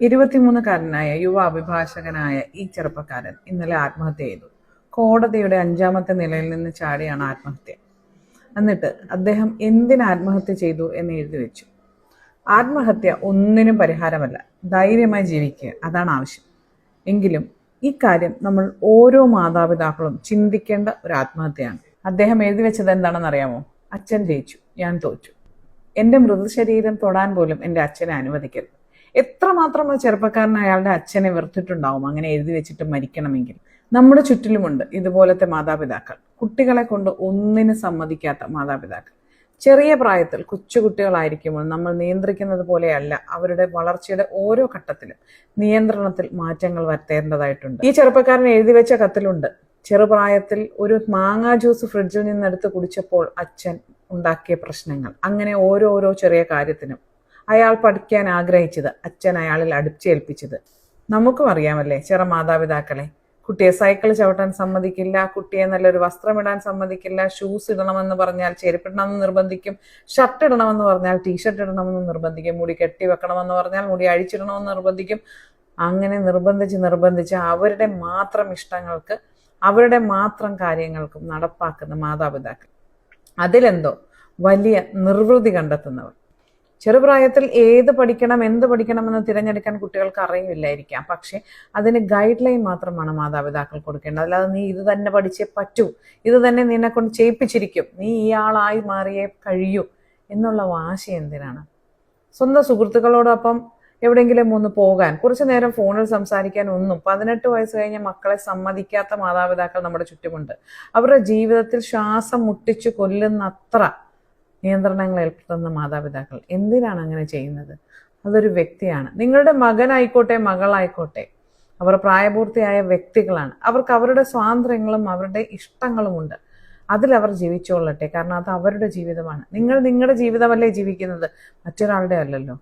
ഇരുപത്തിമൂന്നുകാരനായ യുവ അഭിഭാഷകനായ ഈ ചെറുപ്പക്കാരൻ ഇന്നലെ ആത്മഹത്യ ചെയ്തു. കോടതിയുടെ 5-ാമത്തെ നിലയിൽ നിന്ന് ചാടിയാണ് ആത്മഹത്യ. എന്നിട്ട് അദ്ദേഹം എന്തിന് ആത്മഹത്യ ചെയ്തു എന്ന് എഴുതി വെച്ചു. ആത്മഹത്യ ഒന്നിനും പരിഹാരമല്ല, ധൈര്യമായി ജീവിക്കുക, അതാണ് ആവശ്യം. എങ്കിലും ഈ കാര്യം നമ്മൾ ഓരോ മാതാപിതാക്കളും ചിന്തിക്കേണ്ട ഒരു ആത്മഹത്യയാണ്. അദ്ദേഹം എഴുതി വെച്ചത് എന്താണെന്ന് അറിയാമോ? അച്ഛൻ ജയിച്ചു, ഞാൻ തോറ്റു. എൻ്റെ മൃതശരീരം തൊടാൻ പോലും എൻ്റെ അച്ഛനെ അനുവദിക്കരുത്. എത്രമാത്രം ചെറുപ്പക്കാരൻ അയാളുടെ അച്ഛനെ വെറുത്തിട്ടുണ്ടാവും അങ്ങനെ എഴുതി വെച്ചിട്ട് മരിക്കണമെങ്കിൽ. നമ്മുടെ ചുറ്റിലുമുണ്ട് ഇതുപോലത്തെ മാതാപിതാക്കൾ, കുട്ടികളെ കൊണ്ട് ഒന്നിന് സമ്മതിക്കാത്ത മാതാപിതാക്കൾ. ചെറിയ പ്രായത്തിൽ കൊച്ചുകുട്ടികളായിരിക്കുമ്പോൾ നമ്മൾ നിയന്ത്രിക്കുന്നത് പോലെയല്ല അവരുടെ വളർച്ചയുടെ ഓരോ ഘട്ടത്തിലും നിയന്ത്രണത്തിൽ മാറ്റങ്ങൾ വരുത്തേണ്ടതായിട്ടുണ്ട്. ഈ ചെറുപ്പക്കാരൻ എഴുതി വെച്ച കത്തിലുണ്ട്, ചെറുപ്രായത്തിൽ ഒരു മാങ്ങാ ജ്യൂസ് ഫ്രിഡ്ജിൽ നിന്നെടുത്ത് കുടിച്ചപ്പോൾ അച്ഛൻ ഉണ്ടാക്കിയ പ്രശ്നങ്ങൾ. അങ്ങനെ ഓരോരോ ചെറിയ കാര്യത്തിനും അയാൾ പഠിക്കാൻ ആഗ്രഹിച്ചത് അച്ഛൻ അയാളിൽ അടിച്ചേൽപ്പിച്ചത്. നമുക്കും അറിയാമല്ലേ ചെറു മാതാപിതാക്കളെ. കുട്ടിയെ സൈക്കിൾ ചവിട്ടാൻ സമ്മതിക്കില്ല, കുട്ടിയെ നല്ലൊരു വസ്ത്രമിടാൻ സമ്മതിക്കില്ല, ഷൂസ് ഇടണമെന്ന് പറഞ്ഞാൽ ചെരുപ്പിടണമെന്ന് നിർബന്ധിക്കും, ഷർട്ട് ഇടണമെന്ന് പറഞ്ഞാൽ ടീഷർട്ട് ഇടണമെന്ന് നിർബന്ധിക്കും, മുടി കെട്ടി വെക്കണമെന്ന് പറഞ്ഞാൽ മുടി അഴിച്ചിടണമെന്ന് നിർബന്ധിക്കും. അങ്ങനെ നിർബന്ധിച്ച് അവരുടെ മാത്രം ഇഷ്ടങ്ങൾക്ക്, അവരുടെ മാത്രം കാര്യങ്ങൾക്കും നടപ്പാക്കുന്ന മാതാപിതാക്കൾ. അതിലെന്തോ വലിയ നിർവൃതി കണ്ടെത്തുന്നവർ. ചെറുപ്രായത്തിൽ എന്ത് പഠിക്കണമെന്ന് തിരഞ്ഞെടുക്കാൻ കുട്ടികൾക്ക് അറിയില്ലായിരിക്കാം. പക്ഷെ അതിന് ഗൈഡ് ലൈൻ മാത്രമാണ് മാതാപിതാക്കൾ കൊടുക്കേണ്ടത്. അല്ലാതെ നീ ഇത് തന്നെ പഠിച്ചേ പറ്റൂ, ഇത് തന്നെ നിന്നെ കൊണ്ട് ചെയ്യിപ്പിച്ചിരിക്കും, നീ ഇയാളായി മാറിയേ കഴിയൂ എന്നുള്ള വാശി എന്തിനാണ്? സ്വന്തം സുഹൃത്തുക്കളോടൊപ്പം എവിടെയെങ്കിലും ഒന്ന് പോകാൻ, കുറച്ചു നേരം ഫോണിൽ സംസാരിക്കാൻ ഒന്നും 18 വയസ്സ് കഴിഞ്ഞ മക്കളെ സമ്മതിക്കാത്ത മാതാപിതാക്കൾ നമ്മുടെ ചുറ്റുമുണ്ട്. അവരുടെ ജീവിതത്തിൽ ശ്വാസം മുട്ടിച്ചു കൊല്ലുന്നത്ര നിയന്ത്രണങ്ങൾ ഏർപ്പെടുത്തുന്ന മാതാപിതാക്കൾ എന്തിനാണ് അങ്ങനെ ചെയ്യുന്നത്? അതൊരു വ്യക്തിയാണ്. നിങ്ങളുടെ മകനായിക്കോട്ടെ മകളായിക്കോട്ടെ, അവർ പ്രായപൂർത്തിയായ വ്യക്തികളാണ്. അവർക്ക് അവരുടെ സ്വാതന്ത്ര്യങ്ങളും അവരുടെ ഇഷ്ടങ്ങളുമുണ്ട്. അതിലവർ ജീവിച്ചുകൊള്ളട്ടെ. കാരണം അത് അവരുടെ ജീവിതമാണ്. നിങ്ങൾ നിങ്ങളുടെ ജീവിതമല്ലേ ജീവിക്കുന്നത്, മറ്റൊരാളുടെ അല്ലല്ലോ.